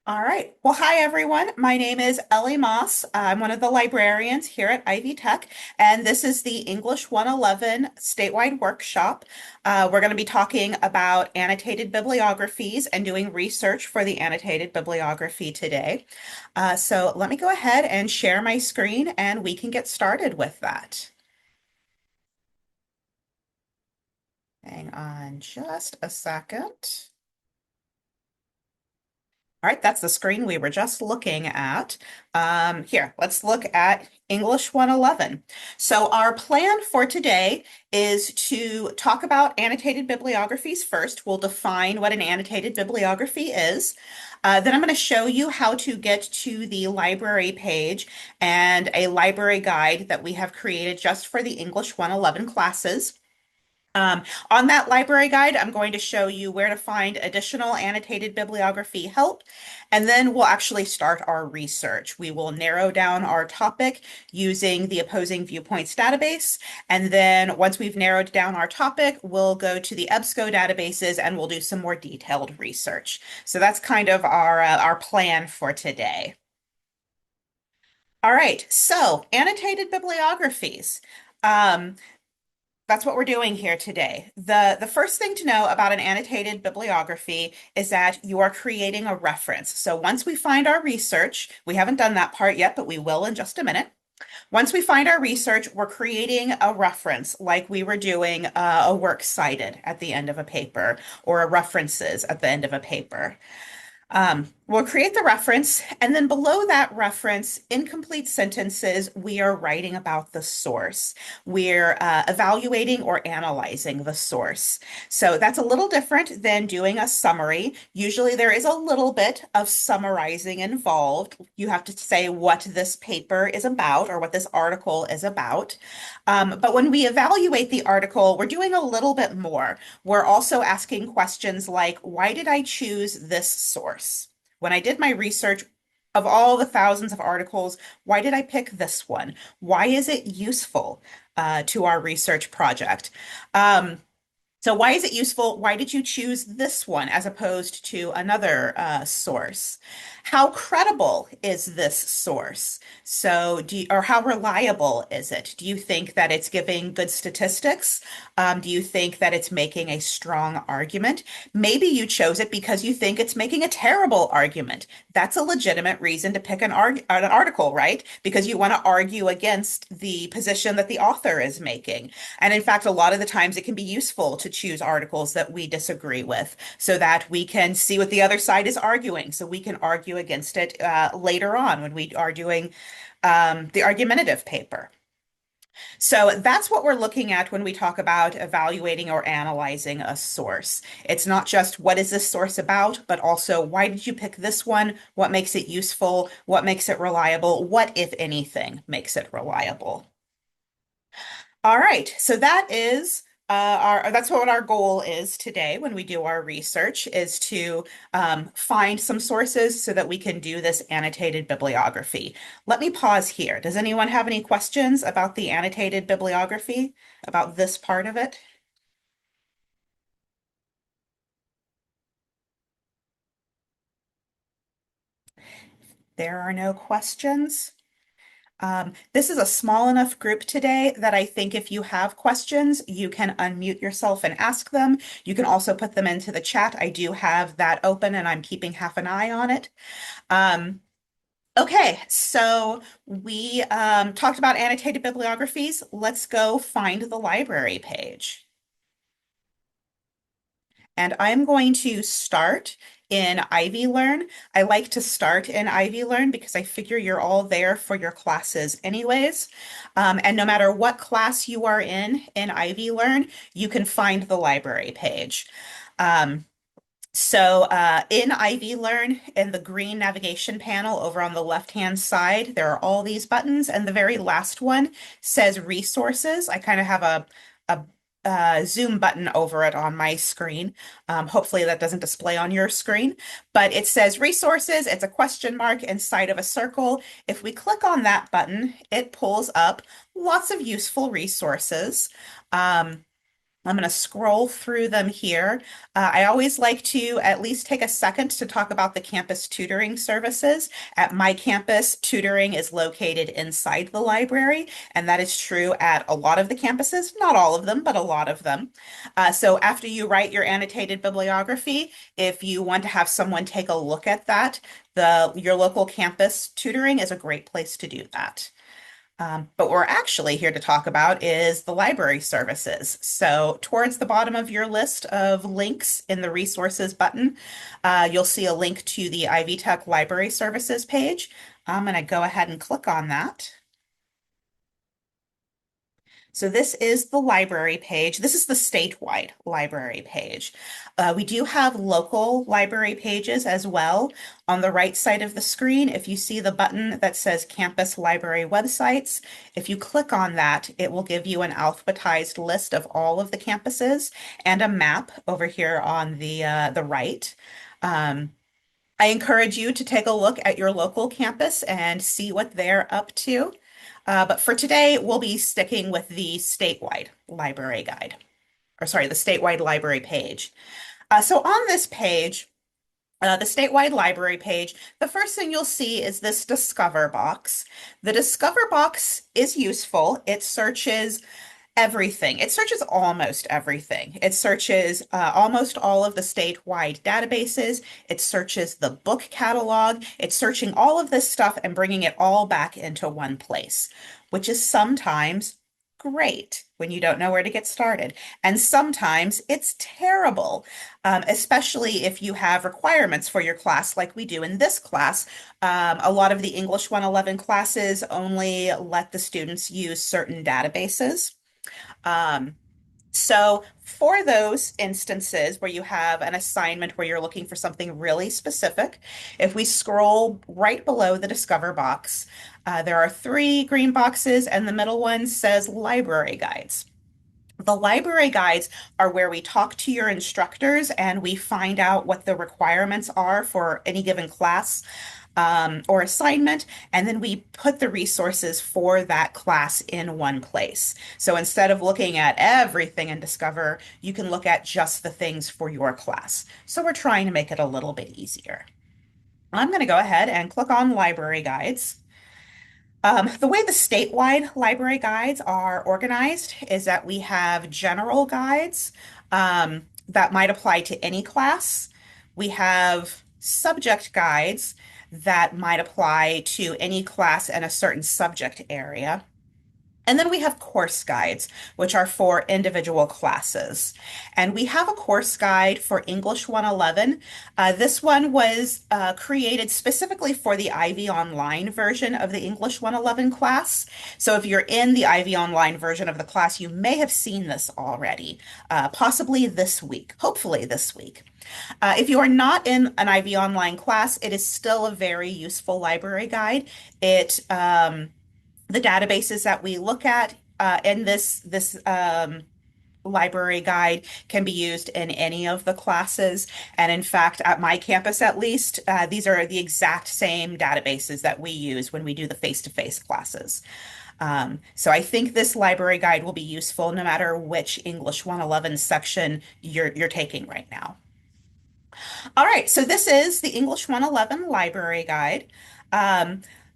All right. Well, hi, everyone. My name is Ellie Moss. I'm one of the librarians here at Ivy Tech, and this is the English 111 statewide workshop. We're going to be talking about annotated bibliographies and doing research for the annotated bibliography today. So let me go ahead and share my screen, and we can get started with that. Hang on just a second. All right, that's the screen we were just looking at. Here, let's look at English 111. So our plan for today is to talk about annotated bibliographies first. We'll define what an annotated bibliography is. Then I'm going to show you how to get to the library page and a library guide that we have created just for the English 111 classes. Um, on that library guide, I'm going to show you where to find additional annotated bibliography help, and then we'll actually start our research. We will narrow down our topic using the Opposing Viewpoints database, and then once we've narrowed down our topic, we'll go to the EBSCO databases and we'll do some more detailed research. So that's kind of our plan for today. All right, so annotated bibliographies. Um, That's what we're doing here today. The first thing to know about an annotated bibliography is that you are creating a reference. So once we find our research, we haven't done that part yet, but we will in just a minute. Once we find our research, we're creating a reference like we were doing a works cited at the end of a paper or a references at the end of a paper. We'll create the reference, and then below that reference, in complete sentences, we are writing about the source. We're evaluating or analyzing the source. So that's a little different than doing a summary. Usually there is a little bit of summarizing involved. You have to say what this paper is about or what this article is about. But when we evaluate the article, we're doing a little bit more. We're also asking questions like, why did I choose this source? When I did my research, of all the thousands of articles, why did I pick this one? Why is it useful to our research project? So why is it useful? Why did you choose this one as opposed to another source? How credible is this source? Or how reliable is it? Do you think that it's giving good statistics? Do you think that it's making a strong argument? Maybe you chose it because you think it's making a terrible argument. That's a legitimate reason to pick an article, right? Because you want to argue against the position that the author is making. And in fact, a lot of the times it can be useful to choose articles that we disagree with so that we can see what the other side is arguing, so we can argue against it later on when we are doing the argumentative paper. So that's what we're looking at when we talk about evaluating or analyzing a source. It's not just what is this source about, but also why did you pick this one? What makes it useful? What makes it reliable? What, if anything, makes it reliable? All right, so that is that's what our goal is today when we do our research is to find some sources so that we can do this annotated bibliography. Let me pause here. Does anyone have any questions about the annotated bibliography, about this part of it? There are no questions. This is a small enough group today that I think if you have questions, you can unmute yourself and ask them. You can also put them into the chat. I do have that open and I'm keeping half an eye on it. Um, okay, so we talked about annotated bibliographies. Let's go find the library page. And I'm going to start in Ivy Learn. I like to start in Ivy Learn because I figure you're all there for your classes anyways. And no matter what class you are in Ivy Learn, you can find the library page. In Ivy Learn, in the green navigation panel over on the left-hand side, there are all these buttons, and the very last one says resources. I kind of have a zoom button over it on my screen. Hopefully that doesn't display on your screen, but it says resources. It's a question mark inside of a circle. If we click on that button, it pulls up lots of useful resources. Um, I'm going to scroll through them here. I always like to at least take a second to talk about the campus tutoring services. At my campus, tutoring is located inside the library, and that is true at a lot of the campuses, not all of them, but a lot of them. So after you write your annotated bibliography, if you want to have someone take a look at that, your local campus tutoring is a great place to do that. But what we're actually here to talk about is the library services. So towards the bottom of your list of links in the resources button, you'll see a link to the Ivy Tech Library Services page. I'm going to go ahead and click on that. So this is the library page. This is the statewide library page. We do have local library pages as well. On the right side of the screen, if you see the button that says Campus Library Websites, if you click on that, it will give you an alphabetized list of all of the campuses and a map over here on the right. I encourage you to take a look at your local campus and see what they're up to. But for today, we'll be sticking with the statewide library guide, or sorry, the statewide library page. So on this page, the statewide library page, the first thing you'll see is this Discover box. The Discover box is useful. It searches everything. It searches almost everything. It searches almost all of the statewide databases. It searches the book catalog. It's searching all of this stuff and bringing it all back into one place, which is sometimes great when you don't know where to get started. And sometimes it's terrible, especially if you have requirements for your class like we do in this class. A lot of the English 111 classes only let the students use certain databases. Um, so for those instances where you have an assignment where you're looking for something really specific, if we scroll right below the Discover box, there are three green boxes and the middle one says Library Guides. The library guides are where we talk to your instructors and we find out what the requirements are for any given class or assignment, and then we put the resources for that class in one place. So instead of looking at everything in Discover, you can look at just the things for your class. So we're trying to make it a little bit easier. I'm going to go ahead and click on Library Guides. The way the statewide library guides are organized is that we have general guides that might apply to any class. We have subject guides that might apply to any class in a certain subject area. And then we have course guides, which are for individual classes. And we have a course guide for English 111. This one was created specifically for the Ivy Online version of the English 111 class. So if you're in the Ivy Online version of the class, you may have seen this already, possibly this week, hopefully this week. If you are not in an Ivy Online class, it is still a very useful library guide. The databases that we look at in this library guide can be used in any of the classes. And in fact, at my campus at least, these are the exact same databases that we use when we do the face-to-face classes. So I think this library guide will be useful no matter which English 111 section you're taking right now. All right, so this is the English 111 library guide.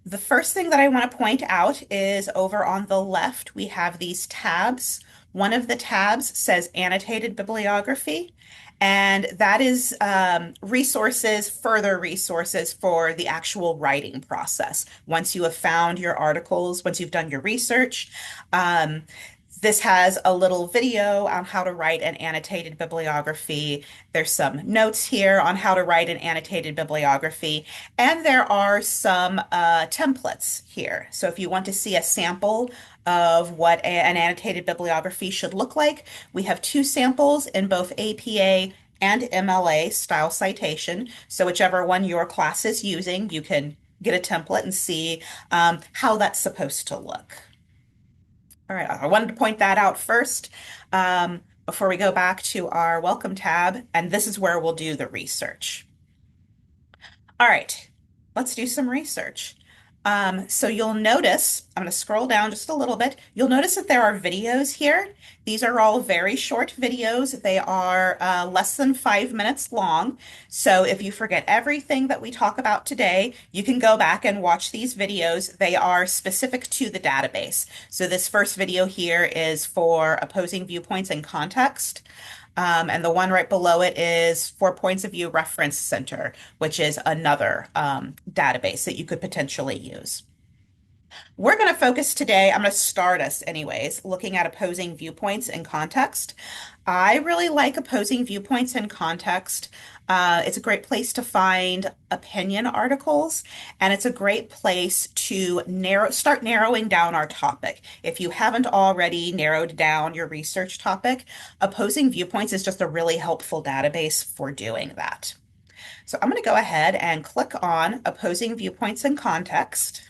The first thing that I want to point out is over on the left, we have these tabs. One of the tabs says Annotated Bibliography, and that is further resources for the actual writing process. Once you have found your articles, once you've done your research, this has a little video on how to write an annotated bibliography. There's some notes here on how to write an annotated bibliography, and there are some templates here. So if you want to see a sample of what an annotated bibliography should look like, we have two samples in both APA and MLA style citation. So whichever one your class is using, you can get a template and see how that's supposed to look. All right, I wanted to point that out first before we go back to our welcome tab, and this is where we'll do the research. All right, let's do some research. So you'll notice, I'm going to scroll down just a little bit. You'll notice that there are videos here. These are all very short videos. They are less than 5 minutes long. So if you forget everything that we talk about today, you can go back and watch these videos. They are specific to the database. So this first video here is for opposing viewpoints and context. And the one right below it is for Points of View Reference Center, which is another database that you could potentially use. We're going to focus today, I'm going to start us anyways, looking at opposing viewpoints and context. I really like opposing viewpoints and context. It's a great place to find opinion articles, and it's a great place to start narrowing down our topic. If you haven't already narrowed down your research topic, opposing viewpoints is just a really helpful database for doing that. So I'm going to go ahead and click on opposing viewpoints and context.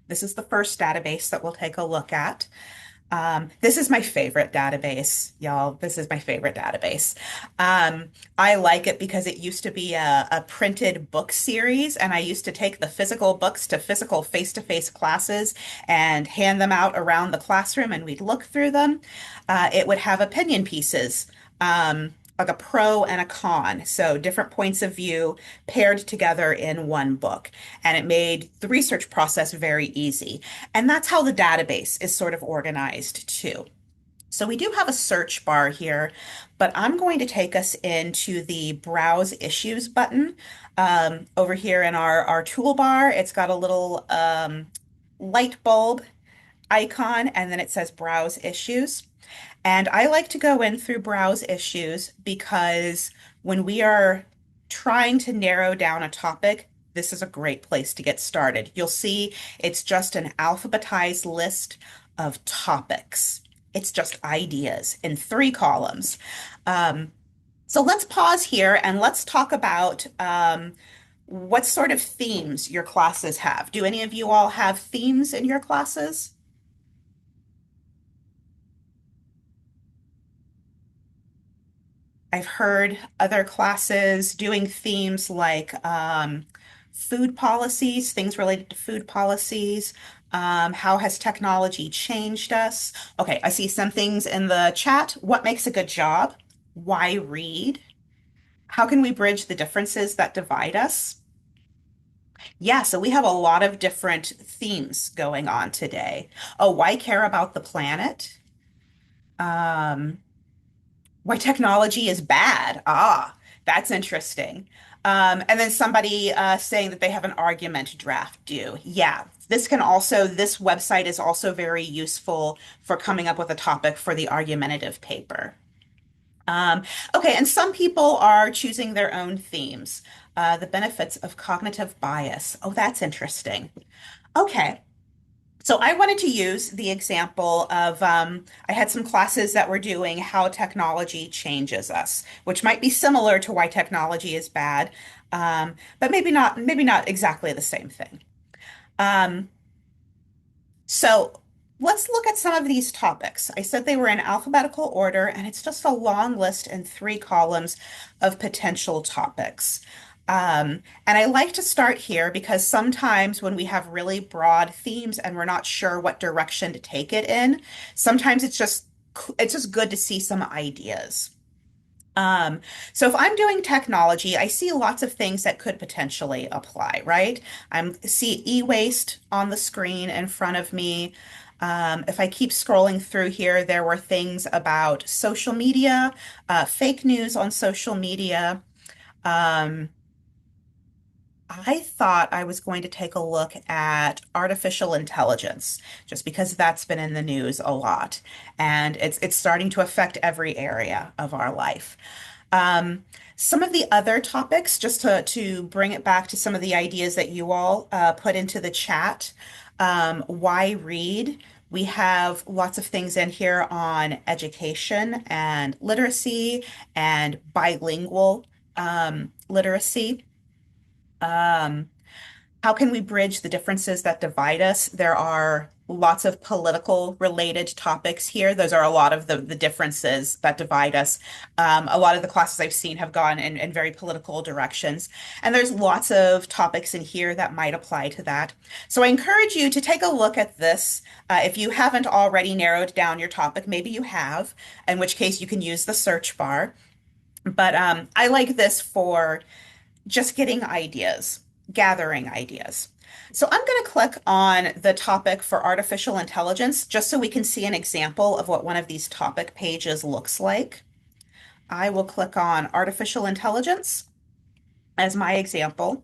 This is the first database that we'll take a look at. This is my favorite database, y'all. This is my favorite database. I like it because it used to be a printed book series, and I used to take the physical books to physical face-to-face classes and hand them out around the classroom, and we'd look through them. It would have opinion pieces. Like a pro and a con. So different points of view paired together in one book. And it made the research process very easy. And that's how the database is sort of organized too. So we do have a search bar here, but I'm going to take us into the Browse Issues button. Over here in our toolbar, it's got a little light bulb icon, and then it says Browse Issues. And I like to go in through Browse Issues because when we are trying to narrow down a topic, this is a great place to get started. You'll see it's just an alphabetized list of topics. It's just ideas in 3 columns. So let's pause here and let's talk about what sort of themes your classes have. Do any of you all have themes in your classes? I've heard other classes doing themes like food policies, things related to food policies. How has technology changed us? Okay, I see some things in the chat. What makes a good job? Why read? How can we bridge the differences that divide us? Yeah, so we have a lot of different themes going on today. Oh, why care about the planet? Um, why technology is bad. Ah, that's interesting. And then somebody saying that they have an argument draft due. Yeah, this website is also very useful for coming up with a topic for the argumentative paper. Um, okay, and some people are choosing their own themes. The benefits of cognitive bias. Oh, that's interesting. Okay. So I wanted to use the example of I had some classes that were doing how technology changes us, which might be similar to why technology is bad, but maybe not exactly the same thing. Um, so let's look at some of these topics. I said they were in alphabetical order, and it's just a long list in 3 columns of potential topics. And I like to start here because sometimes when we have really broad themes and we're not sure what direction to take it in, sometimes it's just good to see some ideas. Um, so if I'm doing technology, I see lots of things that could potentially apply, right? I see e-waste on the screen in front of me. If I keep scrolling through here, there were things about social media, fake news on social media. Um, I thought I was going to take a look at artificial intelligence, just because that's been in the news a lot, and it's starting to affect every area of our life. Some of the other topics, just to bring it back to some of the ideas that you all put into the chat. Why read? We have lots of things in here on education and literacy and bilingual literacy. Um, how can we bridge the differences that divide us? There are lots of political related topics here. Those are a lot of the differences that divide us. A lot of the classes I've seen have gone in very political directions, and there's lots of topics in here that might apply to that. So I encourage you to take a look at this. If you haven't already narrowed down your topic, maybe you have, in which case you can use the search bar. But I like this for just getting ideas, gathering ideas. So I'm going to click on the topic for artificial intelligence just so we can see an example of what one of these topic pages looks like. I will click on artificial intelligence as my example,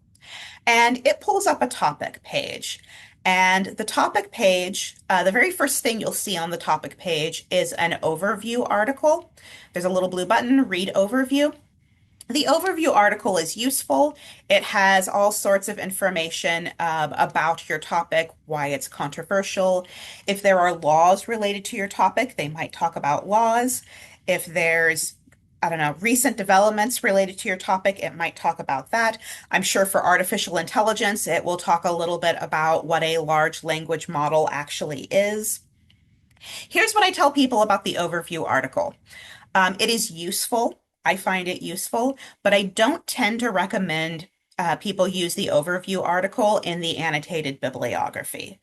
and it pulls up a topic page. And the topic page, the very first thing you'll see on the topic page is an overview article. There's a little blue button, read overview. The overview article is useful. It has all sorts of information about your topic, why it's controversial. If there are laws related to your topic, they might talk about laws. If there's, I don't know, recent developments related to your topic, it might talk about that. I'm sure for artificial intelligence, it will talk a little bit about what a large language model actually is. Here's what I tell people about the overview article. It is useful. I find it useful, but I don't tend to recommend people use the overview article in the annotated bibliography.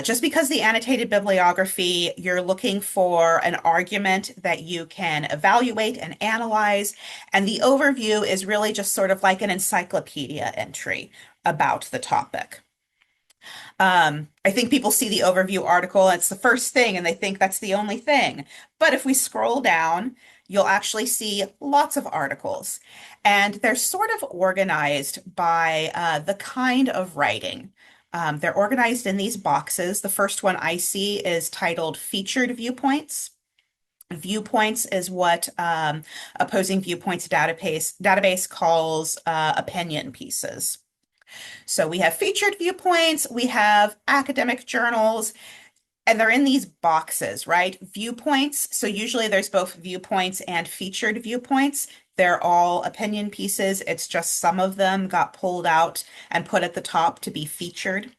Just because the annotated bibliography, you're looking for an argument that you can evaluate and analyze, and the overview is really just sort of like an encyclopedia entry about the topic. I think people see the overview article, and it's the first thing, and they think that's the only thing. But if we scroll down, you'll actually see lots of articles, and they're sort of organized by the kind of writing. They're organized in these boxes. The first one I see is titled Featured Viewpoints. Viewpoints is what Opposing Viewpoints database calls opinion pieces. So we have featured viewpoints, we have academic journals, and they're in these boxes, right? Viewpoints. So usually there's both viewpoints and featured viewpoints. They're all opinion pieces. It's just some of them got pulled out and put at the top to be featured.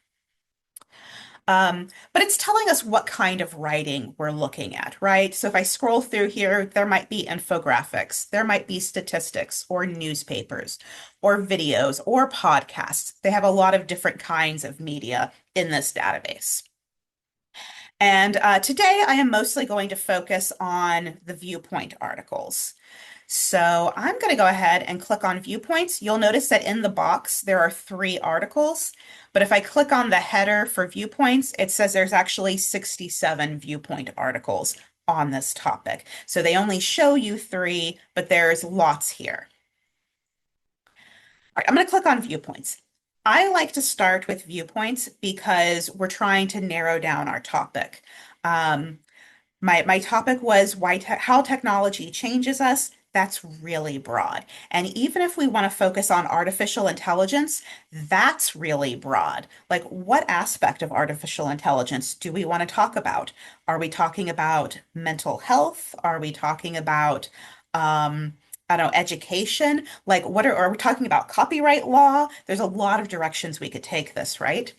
But it's telling us what kind of writing we're looking at, right? So if I scroll through here, there might be infographics, there might be statistics or newspapers or videos or podcasts. They have a lot of different kinds of media in this database. And today I am mostly going to focus on the viewpoint articles. So I'm going to go ahead and click on viewpoints. You'll notice that in the box there are 3 articles, but if I click on the header for viewpoints, it says there's actually 67 viewpoint articles on this topic. So they only show you 3, but there's lots here. All right, I'm going to click on viewpoints. I like to start with viewpoints because we're trying to narrow down our topic. My topic was how technology changes us. That's really broad. And even if we want to focus on artificial intelligence, that's really broad. Like, what aspect of artificial intelligence do we want to talk about? Are we talking about mental health? Are we talking about, I don't know, education? Like, are we talking about copyright law? There's a lot of directions we could take this, right?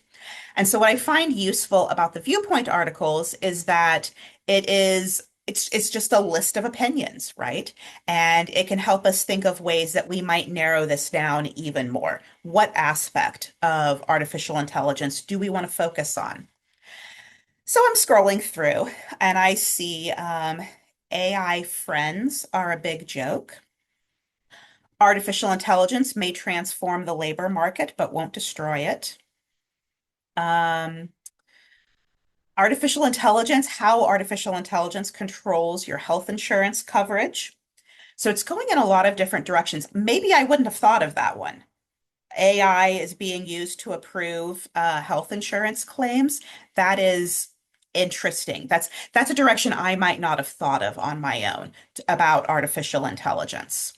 And so what I find useful about the viewpoint articles is that it's just a list of opinions, right? And it can help us think of ways that we might narrow this down even more. What aspect of artificial intelligence do we want to focus on? So I'm scrolling through and I see AI friends are a big joke. Artificial intelligence may transform the labor market, but won't destroy it. Um, how artificial intelligence controls your health insurance coverage. So it's going in a lot of different directions. Maybe I wouldn't have thought of that one. AI is being used to approve health insurance claims. That is interesting. That's a direction I might not have thought of on my own about artificial intelligence.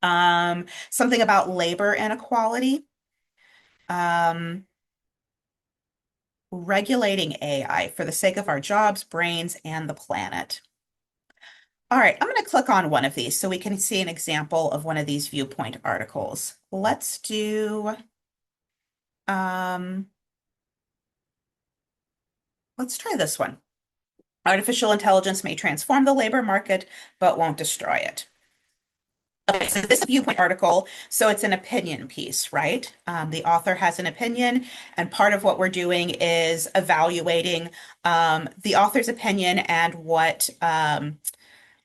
Something about labor inequality. Um, regulating AI for the sake of our jobs, brains, and the planet. All right, I'm going to click on one of these so we can see an example of one of these viewpoint articles. Let's do, um, Let's try this one. Artificial intelligence may transform the labor market, but won't destroy it. Okay, so this is a viewpoint article, so it's an opinion piece, right? The author has an opinion, and part of what we're doing is evaluating the author's opinion and what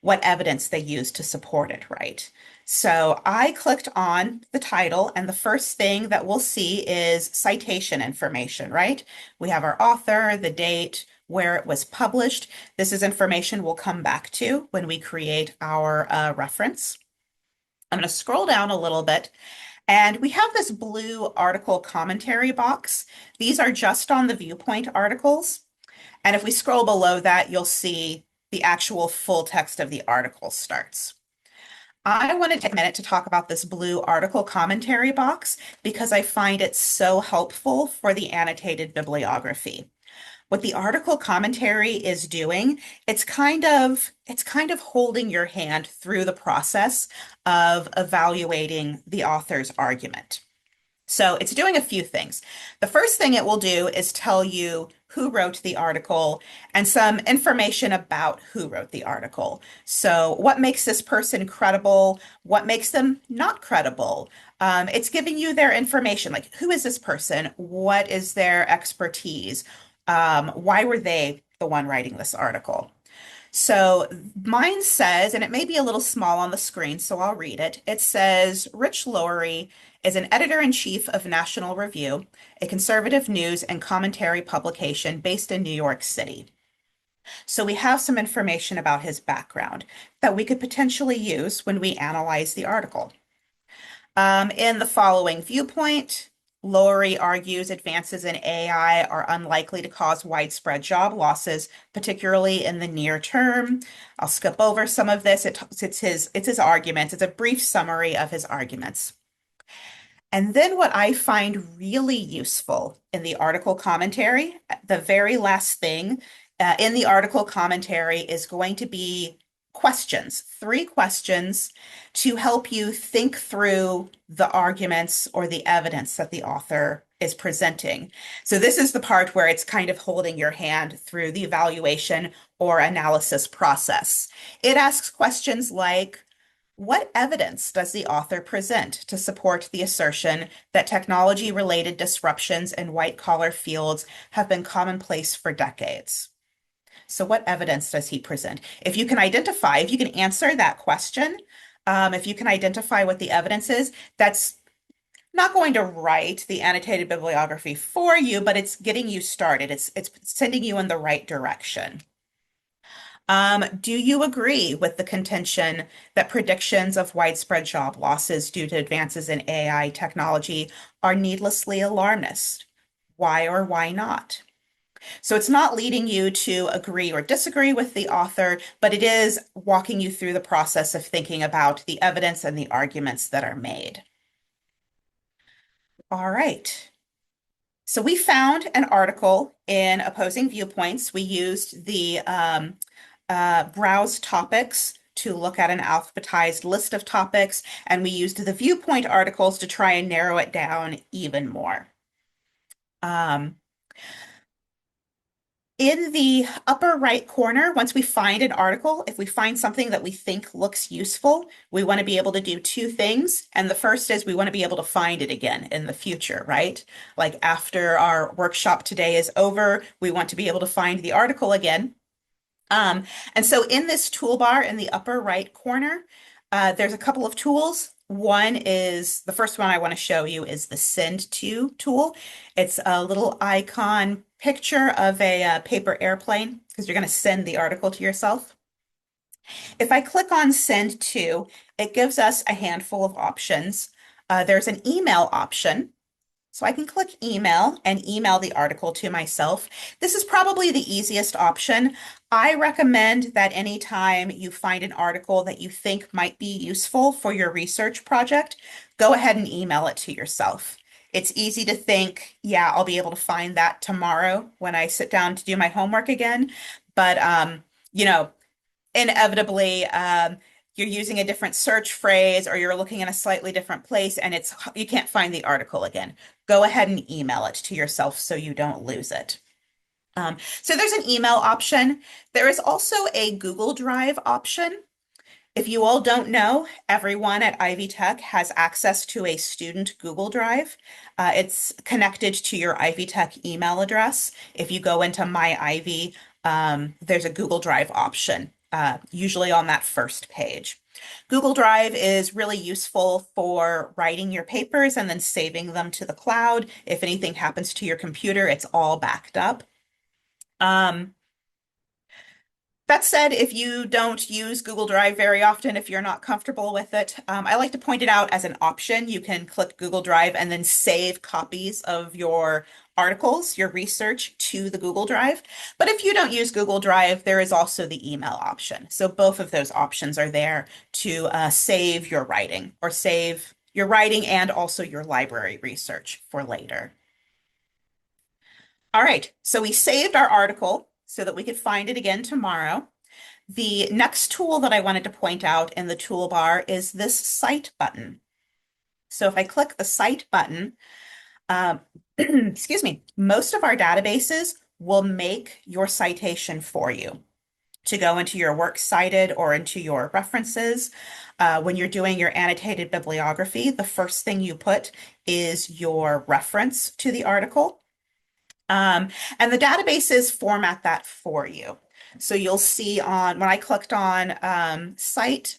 evidence they use to support it, right? So I clicked on the title, and the first thing that we'll see is citation information, right? We have our author, the date, where it was published. This is information we'll come back to when we create our reference. I'm going to scroll down a little bit, and we have this blue article commentary box. These are just on the viewpoint articles. And if we scroll below that, you'll see the actual full text of the article starts. I want to take a minute to talk about this blue article commentary box because I find it so helpful for the annotated bibliography. What the article commentary is doing, it's kind of holding your hand through the process of evaluating the author's argument. So it's doing a few things. The first thing it will do is tell you who wrote the article and some information about who wrote the article. So what makes this person credible? What makes them not credible? It's giving you their information, like who is this person? What is their expertise? Why were they the one writing this article? So mine says, and it may be a little small on the screen, so I'll read it. It says, Rich Lowry is an editor-in-chief of National Review, a conservative news and commentary publication based in New York City. So we have some information about his background that we could potentially use when we analyze the article. In the following viewpoint, Lowry argues advances in AI are unlikely to cause widespread job losses, particularly in the near term. I'll skip over some of this. It's his arguments. It's a brief summary of his arguments. And then what I find really useful in the article commentary, the very last thing in the article commentary is going to be questions, 3 questions to help you think through the arguments or the evidence that the author is presenting. So this is the part where it's kind of holding your hand through the evaluation or analysis process. It asks questions like, what evidence does the author present to support the assertion that technology-related disruptions in white-collar fields have been commonplace for decades? So what evidence does he present? If you can answer that question, if you can identify what the evidence is, that's not going to write the annotated bibliography for you, but it's getting you started. It's sending you in the right direction. Do you agree with the contention that predictions of widespread job losses due to advances in AI technology are needlessly alarmist? Why or why not? So it's not leading you to agree or disagree with the author, but it is walking you through the process of thinking about the evidence and the arguments that are made. All right. So we found an article in Opposing Viewpoints. We used the browse topics to look at an alphabetized list of topics, and we used the viewpoint articles to try and narrow it down even more. In the upper right corner, once we find an article, if we find something that we think looks useful, we want to be able to do 2 things. And the first is we want to be able to find it again in the future, right? Like after our workshop today is over, we want to be able to find the article again. And so in this toolbar in the upper right corner, there's a couple of tools. The first one I want to show you is the Send To tool. It's a little icon picture of a paper airplane because you're going to send the article to yourself. If I click on Send To, it gives us a handful of options. There's an email option. So I can click email and email the article to myself. This is probably the easiest option. I recommend that anytime you find an article that you think might be useful for your research project, go ahead and email it to yourself. It's easy to think, yeah, I'll be able to find that tomorrow when I sit down to do my homework again. But, inevitably, you're using a different search phrase or you're looking in a slightly different place and you can't find the article again. Go ahead and email it to yourself so you don't lose it. So there's an email option. There is also a Google Drive option. If you all don't know, everyone at Ivy Tech has access to a student Google Drive. It's connected to your Ivy Tech email address. If you go into My Ivy, there's a Google Drive option, usually on that first page. Google Drive is really useful for writing your papers and then saving them to the cloud. If anything happens to your computer, it's all backed up. Um, that said, if you don't use Google Drive very often, if you're not comfortable with it, I like to point it out as an option. You can click Google Drive and then save copies of your articles, your research to the Google Drive. But if you don't use Google Drive, there is also the email option. So both of those options are there to save your writing or save your writing and also your library research for later. All right, so we saved our article so that we could find it again tomorrow. The next tool that I wanted to point out in the toolbar is this Cite button. So if I click the Cite button, excuse me, most of our databases will make your citation for you to go into your works cited or into your references. When you're doing your annotated bibliography, the first thing you put is your reference to the article. And the databases format that for you. So you'll see when I clicked on Cite,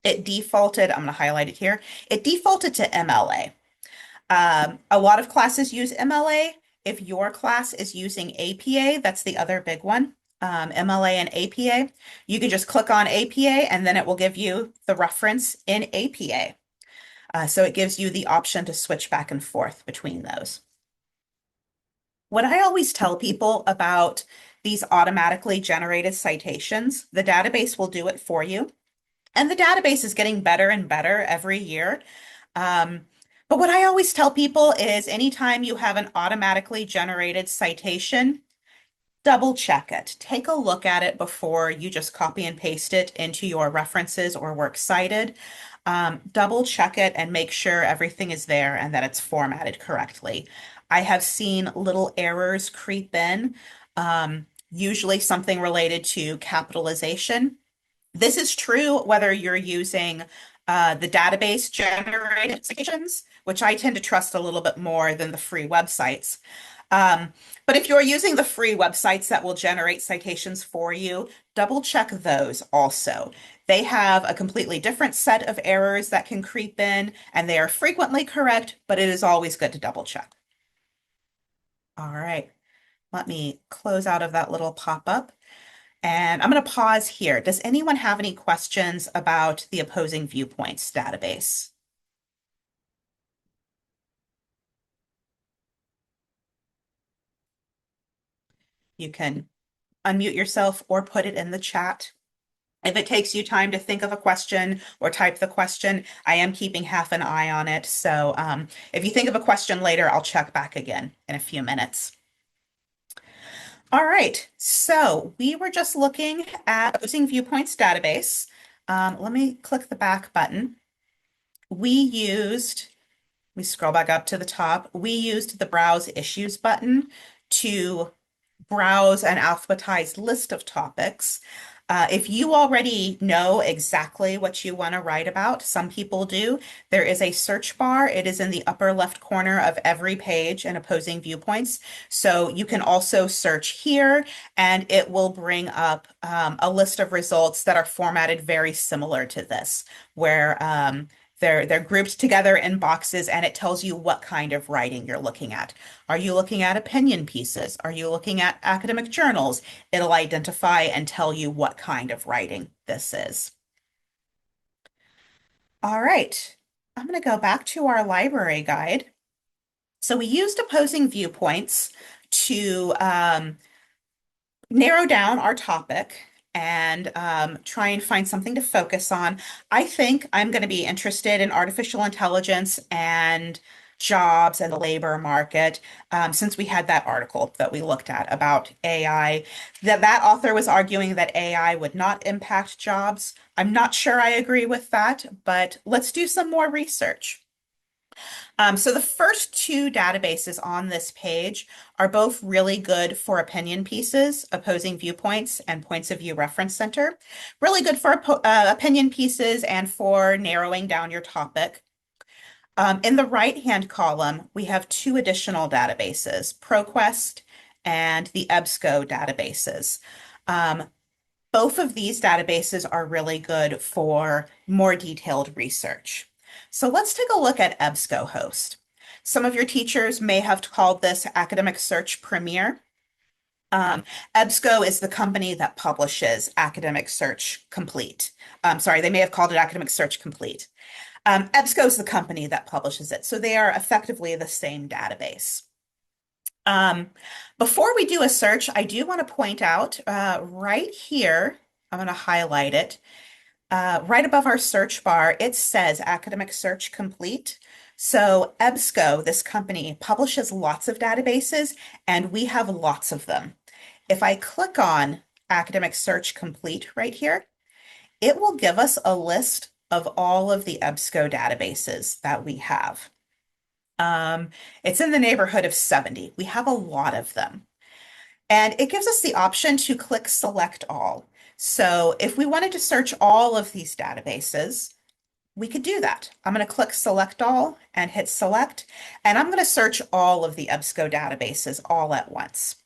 it defaulted, I'm going to highlight it here, it defaulted to MLA. A lot of classes use MLA. If your class is using APA, that's the other big one, MLA and APA, you can just click on APA and then it will give you the reference in APA. So it gives you the option to switch back and forth between those. What I always tell people about these automatically generated citations, the database will do it for you. And the database is getting better and better every year. But what I always tell people is anytime you have an automatically generated citation, double check it. Take a look at it before you just copy and paste it into your references or works cited. Double check it and make sure everything is there and that it's formatted correctly. I have seen little errors creep in, usually something related to capitalization. This is true whether you're using the database generated citations, which I tend to trust a little bit more than the free websites. But if you're using the free websites that will generate citations for you, double check those also. They have a completely different set of errors that can creep in, and they are frequently correct, but it is always good to double check. All right, let me close out of that little pop-up. And I'm going to pause here. Does anyone have any questions about the Opposing Viewpoints database? You can unmute yourself or put it in the chat. If it takes you time to think of a question or type the question, I am keeping half an eye on it. So if you think of a question later, I'll check back again in a few minutes. All right, so we were just looking at Opposing Viewpoints database. Let me click the back button. Let me scroll back up to the top. We used the Browse Issues button to browse an alphabetized list of topics. If you already know exactly what you want to write about, some people do, there is a search bar. It is in the upper left corner of every page in Opposing Viewpoints. So you can also search here and it will bring up a list of results that are formatted very similar to this, where they're grouped together in boxes and it tells you what kind of writing you're looking at. Are you looking at opinion pieces? Are you looking at academic journals? It'll identify and tell you what kind of writing this is. All right, I'm going to go back to our library guide. So we used Opposing Viewpoints to narrow down our topic and try and find something to focus on. I think I'm going to be interested in artificial intelligence and jobs and the labor market, since we had that article that we looked at about AI. That author was arguing that AI would not impact jobs. I'm not sure I agree with that, but let's do some more research. So the first two databases on this page are both really good for opinion pieces, Opposing Viewpoints and Points of View Reference Center. Really good for opinion pieces and for narrowing down your topic. In the right-hand column, we have two additional databases, ProQuest and the EBSCO databases. Um, Both of these databases are really good for more detailed research. So let's take a look at EBSCOhost. Some of your teachers may have called this Academic Search Premier. EBSCO is the company that publishes Academic Search Complete. Sorry, they may have called it Academic Search Complete. EBSCO is the company that publishes it, so they are effectively the same database. Before we do a search, I do want to point out right here, I'm going to highlight it. Right above our search bar, it says Academic Search Complete. So EBSCO, this company, publishes lots of databases, and we have lots of them. If I click on Academic Search Complete right here, it will give us a list of all of the EBSCO databases that we have. It's in the neighborhood of 70. We have a lot of them. And it gives us the option to click Select All. So if we wanted to search all of these databases, we could do that. I'm going to click Select All and hit Select, and I'm going to search all of the EBSCO databases all at once.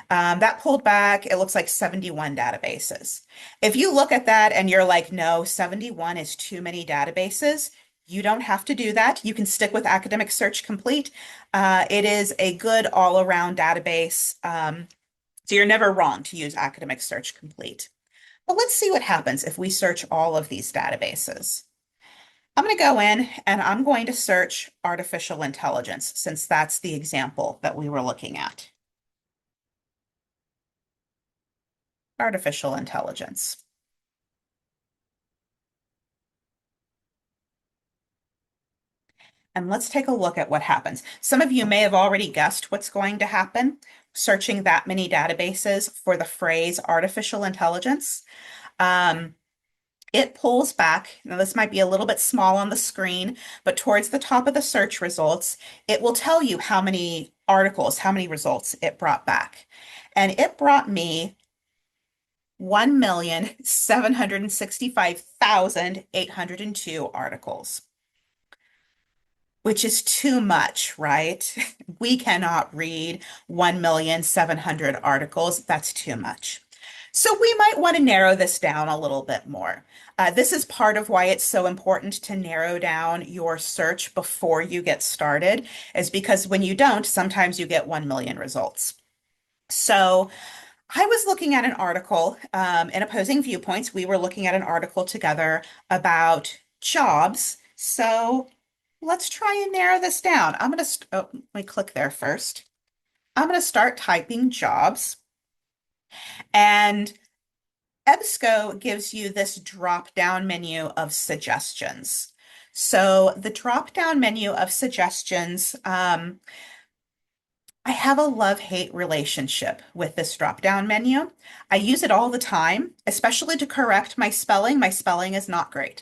That pulled back, it looks like 71 databases. If you look at that and you're like, no, 71 is too many databases, you don't have to do that. You can stick with Academic Search Complete. It is a good all-around database, so you're never wrong to use Academic Search Complete. But let's see what happens if we search all of these databases. I'm going to go in and I'm going to search artificial intelligence, since that's the example that we were looking at. Artificial intelligence. And let's take a look at what happens. Some of you may have already guessed what's going to happen searching that many databases for the phrase artificial intelligence. It pulls back. Now, this might be a little bit small on the screen, but towards the top of the search results, it will tell you how many articles, how many results it brought back. And it brought me 1,765,802 articles, which is too much, right? We cannot read 1,700,000 articles. That's too much. So we might want to narrow this down a little bit more. This is part of why it's so important to narrow down your search before you get started, is because when you don't, sometimes you get 1 million results. So I was looking at an article in Opposing Viewpoints. We were looking at an article together about jobs. So let's try and narrow this down. I'm going to, let me click there first. I'm going to start typing jobs. And EBSCO gives you this drop-down menu of suggestions. So the drop-down menu of suggestions, I have a love-hate relationship with this drop-down menu. I use it all the time, especially to correct my spelling. My spelling is not great.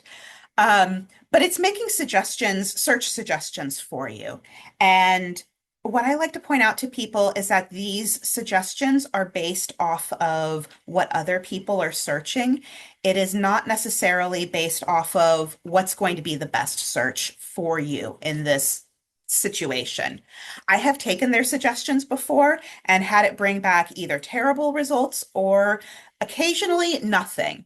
But it's making suggestions, search suggestions for you. And what I like to point out to people is that these suggestions are based off of what other people are searching. It is not necessarily based off of what's going to be the best search for you in this situation. I have taken their suggestions before and had it bring back either terrible results or occasionally nothing.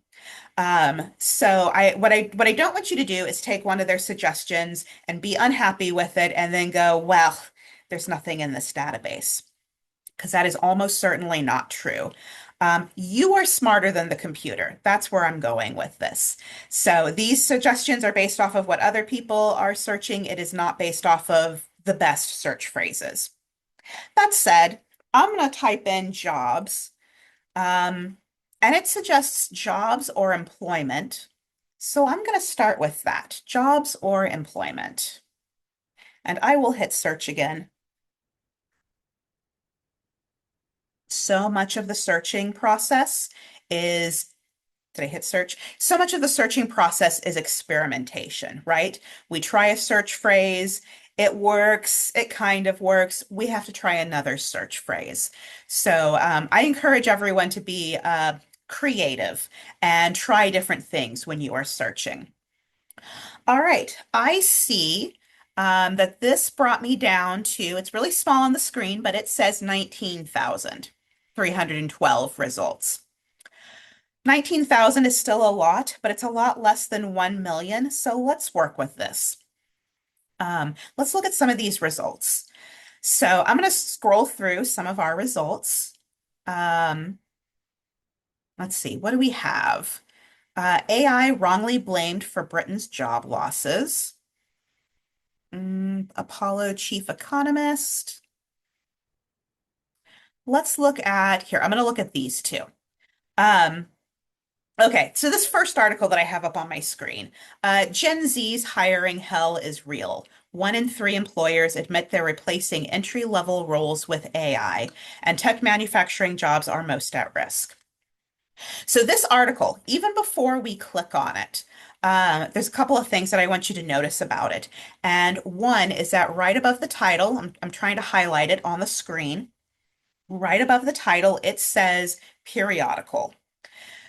So what I don't want you to do is take one of their suggestions and be unhappy with it and then go, well, there's nothing in this database, because that is almost certainly not true. You are smarter than the computer. That's where I'm going with this. So these suggestions are based off of what other people are searching. It is not based off of the best search phrases. That said, I'm going to type in jobs. And it suggests jobs or employment. So I'm going to start with that, jobs or employment. And I will hit search again. So much of the searching process is Did I hit search? So much of the searching process is experimentation, right? We try a search phrase, it works, it kind of works. We have to try another search phrase. So I encourage everyone to be creative and try different things when you are searching. All right, I see that this brought me down to, it's really small on the screen, but it says 19,312 results. 19,000 is still a lot, but it's a lot less than 1 million. So let's work with this. Let's look at some of these results. So I'm going to scroll through some of our results. Um, let's see, what do we have? AI wrongly blamed for Britain's job losses. Apollo chief economist. Let's look at here. I'm going to look at these two. Um, Okay, so this first article that I have up on my screen, Gen Z's hiring hell is real. 1 in 3 employers admit they're replacing entry-level roles with AI, and tech manufacturing jobs are most at risk. So this article, even before we click on it, there's a couple of things that I want you to notice about it. And one is that right above the title, I'm trying to highlight it on the screen, right above the title, it says periodical.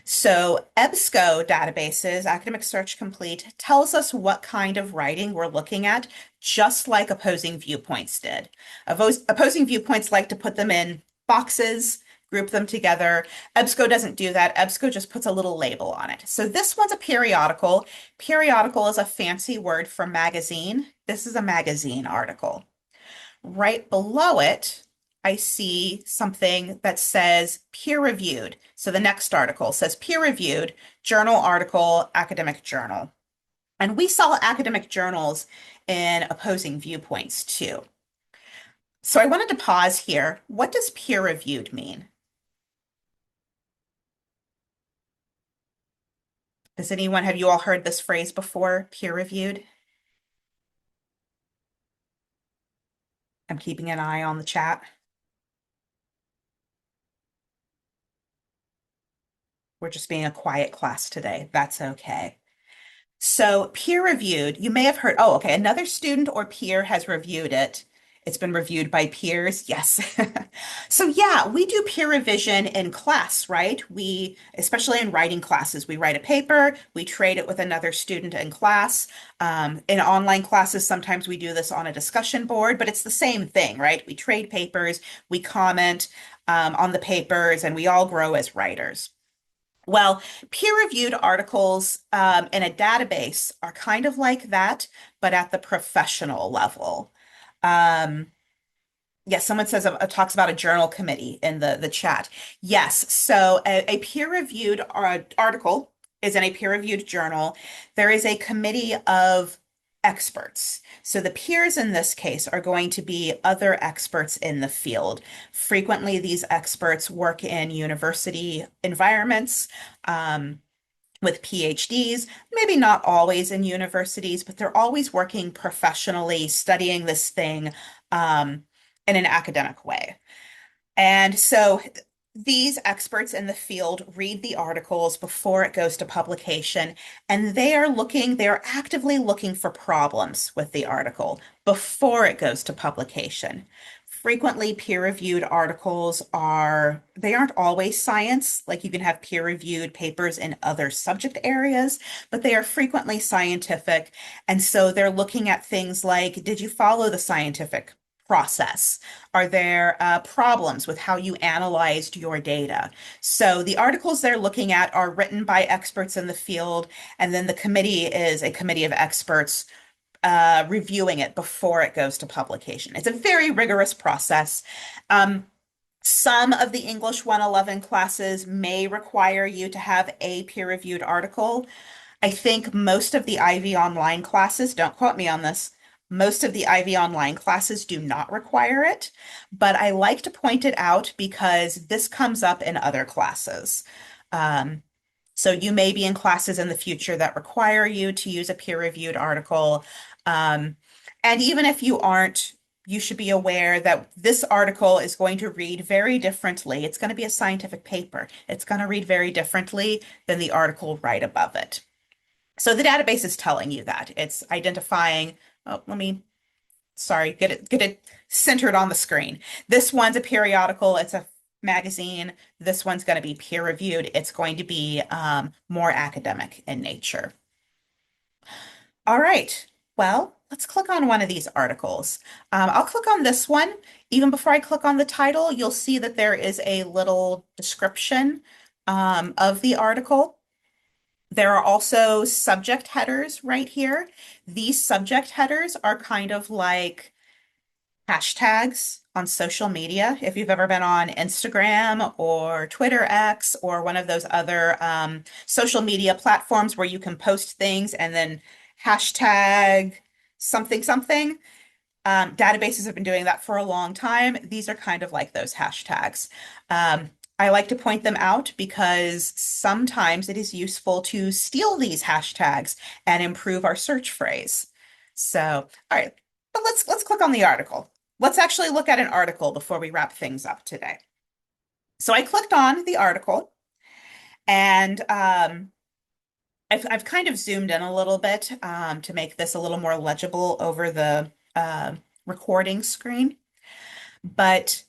So EBSCO databases, Academic Search Complete, tells us what kind of writing we're looking at, just like Opposing Viewpoints did. Opposing Viewpoints like to put them in boxes, group them together. EBSCO doesn't do that. EBSCO just puts a little label on it. So this one's a periodical. Periodical is a fancy word for magazine. This is a magazine article. Right below it, I see something that says peer-reviewed. So the next article says peer-reviewed, journal article, academic journal. And we saw academic journals in Opposing Viewpoints too. So I wanted to pause here. What does peer-reviewed mean? Does anyone, have you all heard this phrase before, peer-reviewed? I'm keeping an eye on the chat. We're just being a quiet class today. That's okay. So peer reviewed, you may have heard, oh, okay, another student or peer has reviewed it. It's been reviewed by peers. Yes. So yeah, we do peer revision in class, right? We, especially in writing classes, we write a paper, we trade it with another student in class. In online classes, sometimes we do this on a discussion board, but it's the same thing, right? We trade papers, we comment on the papers, and we all grow as writers. Well, peer-reviewed articles in a database are kind of like that, but at the professional level. Um, yes, someone says talks about a journal committee in the chat. Yes, so a peer-reviewed article is in a peer-reviewed journal. There is a committee of experts. So the peers in this case are going to be other experts in the field. Frequently, these experts work in university environments. With PhDs, maybe not always in universities, but they're always working professionally, studying this thing in an academic way. And so these experts in the field read the articles before it goes to publication, and they are actively looking for problems with the article before it goes to publication. Frequently, peer-reviewed articles they aren't always science, like you can have peer-reviewed papers in other subject areas, but they are frequently scientific. And so they're looking at things like, did you follow the scientific process? Are there problems with how you analyzed your data? So the articles they're looking at are written by experts in the field, and then the committee is a committee of experts reviewing it before it goes to publication. It's a very rigorous process. Some of the English 111 classes may require you to have a peer-reviewed article. I think most of the Ivy Online classes, don't quote me on this, most of the Ivy Online classes do not require it, but I like to point it out because this comes up in other classes. So you may be in classes in the future that require you to use a peer-reviewed article. And even if you aren't you should be aware that this article is going to read very differently. It's going to be a scientific paper. It's going to read very differently than the article right above it. So the database is telling you that. It's identifying, oh, sorry, get it centered on the screen. This one's a periodical, it's a magazine. This one's going to be peer reviewed. It's going to be more academic in nature. All right. Well, let's click on one of these articles. I'll click on this one. Even before I click on the title, you'll see that there is a little description of the article. There are also subject headers right here. These subject headers are kind of like hashtags on social media. If you've ever been on Instagram or Twitter X or one of those other social media platforms where you can post things and then hashtag something something. Databases have been doing that for a long time. These are kind of like those hashtags. I like to point them out because sometimes it is useful to steal these hashtags and improve our search phrase. So, all right, but let's click on the article. Let's actually look at an article before we wrap things up today. So I clicked on the article, and I've kind of zoomed in a little bit to make this a little more legible over the recording screen. But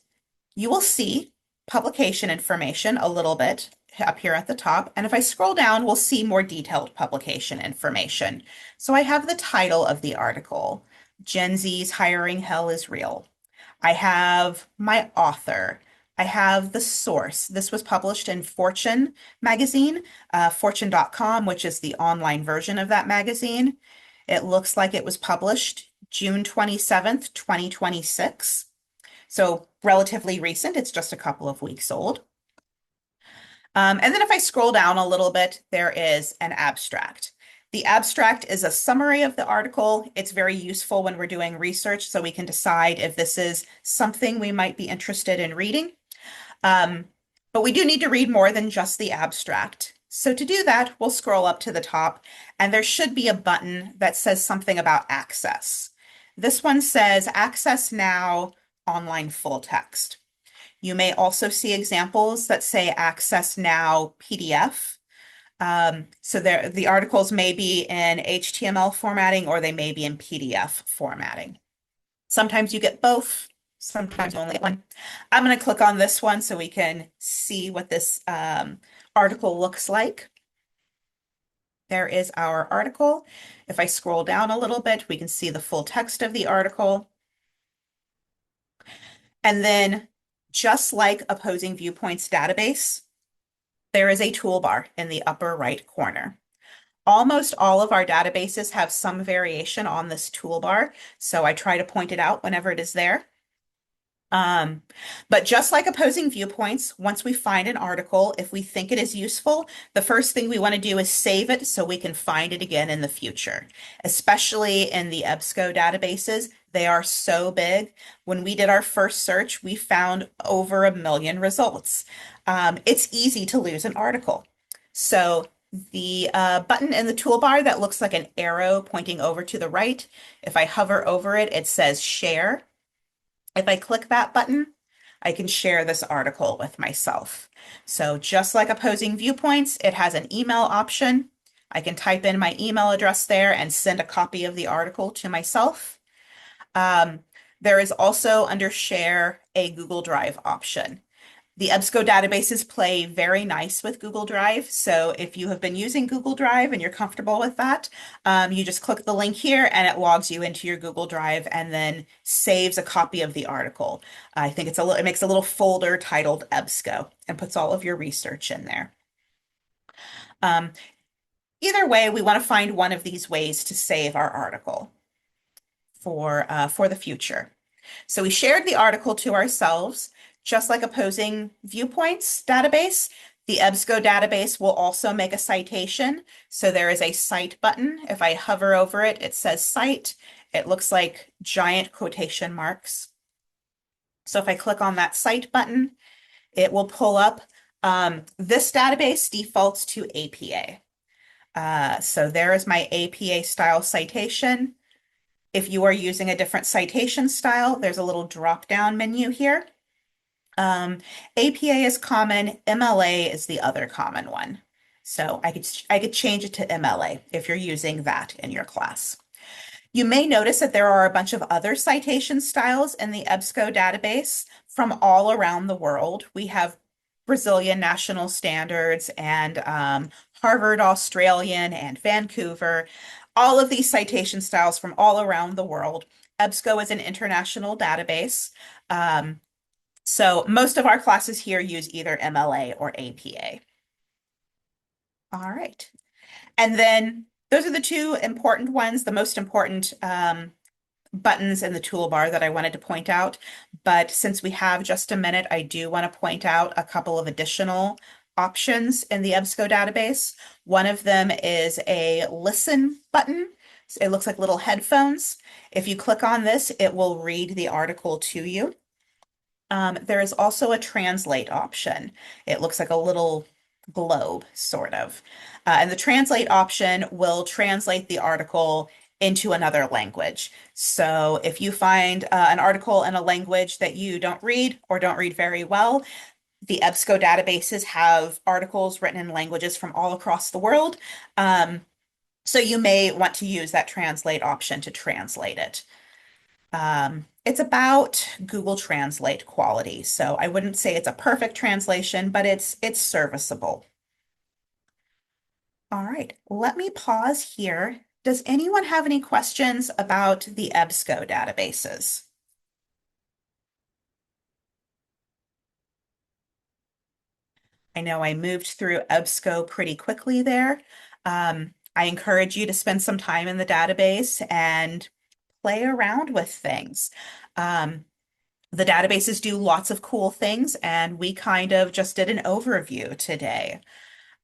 you will see publication information a little bit up here at the top. And if I scroll down, we'll see more detailed publication information. So I have the title of the article, Gen Z's Hiring Hell is Real. I have my author. I have the source. This was published in Fortune magazine, fortune.com, which is the online version of that magazine. It looks like it was published June 27th, 2026. So relatively recent, it's just a couple of weeks old. And then if I scroll down a little bit, there is an abstract. The abstract is a summary of the article. It's very useful when we're doing research so we can decide if this is something we might be interested in reading. But we do need to read more than just the abstract. So to do that, we'll scroll up to the top, and there should be a button that says something about access. This one says Access Now Online Full Text. You may also see examples that say Access Now PDF. So the articles may be in HTML formatting or they may be in PDF formatting. Sometimes you get both, sometimes only one. I'm going to click on this one so we can see what this article looks like. There is our article. If I scroll down a little bit, we can see the full text of the article. And then, just like Opposing Viewpoints database, there is a toolbar in the upper right corner. Almost all of our databases have some variation on this toolbar, so I try to point it out whenever it is there. But just like Opposing Viewpoints, once we find an article, if we think it is useful, the first thing we want to do is save it so we can find it again in the future, especially in the EBSCO databases. They are so big. When we did our first search, we found over 1 million results. It's easy to lose an article. So the button in the toolbar that looks like an arrow pointing over to the right, if I hover over it, it says share. If I click that button, I can share this article with myself. So just like Opposing Viewpoints, it has an email option. I can type in my email address there and send a copy of the article to myself. There is also under Share a Google Drive option. The EBSCO databases play very nice with Google Drive. So if you have been using Google Drive and you're comfortable with that, you just click the link here and it logs you into your Google Drive and then saves a copy of the article. I think it makes a little folder titled EBSCO and puts all of your research in there. Either way, we want to find one of these ways to save our article for the future. So we shared the article to ourselves. Just like Opposing Viewpoints database, the EBSCO database will also make a citation. So there is a cite button. If I hover over it, it says cite. It looks like giant quotation marks. So if I click on that cite button, it will pull up. This database defaults to APA. So there is my APA style citation. If you are using a different citation style, there's a little drop-down menu here. APA is common, MLA is the other common one. So I could change it to MLA if you're using that in your class. You may notice that there are a bunch of other citation styles in the EBSCO database from all around the world. We have Brazilian national standards and Harvard Australian and Vancouver, all of these citation styles from all around the world. EBSCO is an international database. So most of our classes here use either MLA or APA. All right. And then those are the two important ones, the most important buttons in the toolbar that I wanted to point out. But since we have just a minute, I do want to point out a couple of additional options in the EBSCO database. One of them is a listen button. It looks like little headphones. If you click on this, it will read the article to you. There is also a translate option. It looks like a little globe, sort of. And the translate option will translate the article into another language. So if you find an article in a language that you don't read or don't read very well, the EBSCO databases have articles written in languages from all across the world. So you may want to use that translate option to translate it. It's about Google Translate quality, so I wouldn't say it's a perfect translation, but it's serviceable. All right, let me pause here. Does anyone have any questions about the EBSCO databases? I know I moved through EBSCO pretty quickly there. I encourage you to spend some time in the database and play around with things. The databases do lots of cool things, and we kind of just did an overview today.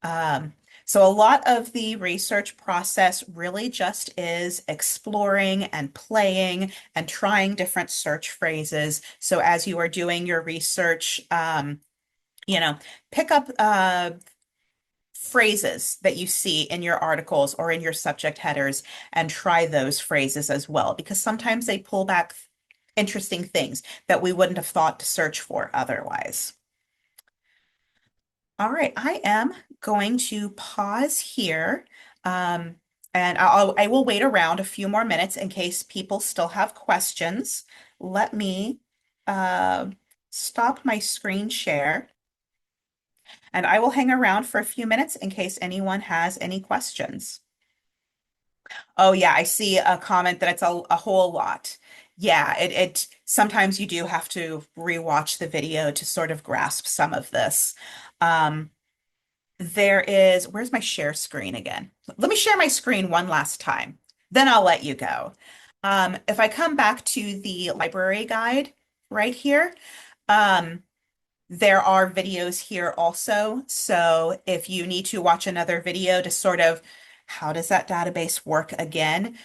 Um, so a lot of the research process really just is exploring and playing and trying different search phrases. So as you are doing your research, you know, pick up phrases that you see in your articles or in your subject headers and try those phrases as well, because sometimes they pull back interesting things that we wouldn't have thought to search for otherwise. All right, I am going to pause here. Um, and I will wait around a few more minutes in case people still have questions. Let me uh, stop my screen share, and I will hang around for a few minutes in case anyone has any questions. Oh yeah, I see a comment that it's a whole lot. Yeah, it sometimes you do have to rewatch the video to sort of grasp some of this. Um, where's my share screen again? Let me share my screen one last time, then I'll let you go. If I come back to the library guide right here, um, there are videos here also. So if you need to watch another video to sort of how does that database work again,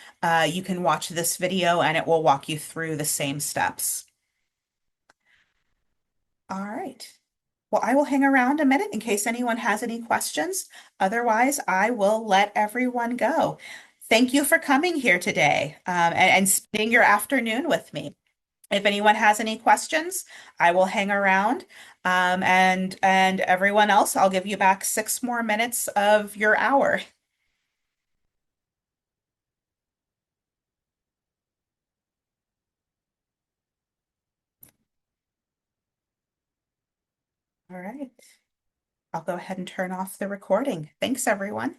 you can watch this video and it will walk you through the same steps. All right. Well, I will hang around a minute in case anyone has any questions. Otherwise, I will let everyone go. Thank you for coming here today, and spending your afternoon with me. If anyone has any questions, I will hang around. And everyone else, I'll give you back 6 more minutes of your hour. All right. I'll go ahead and turn off the recording. Thanks, everyone.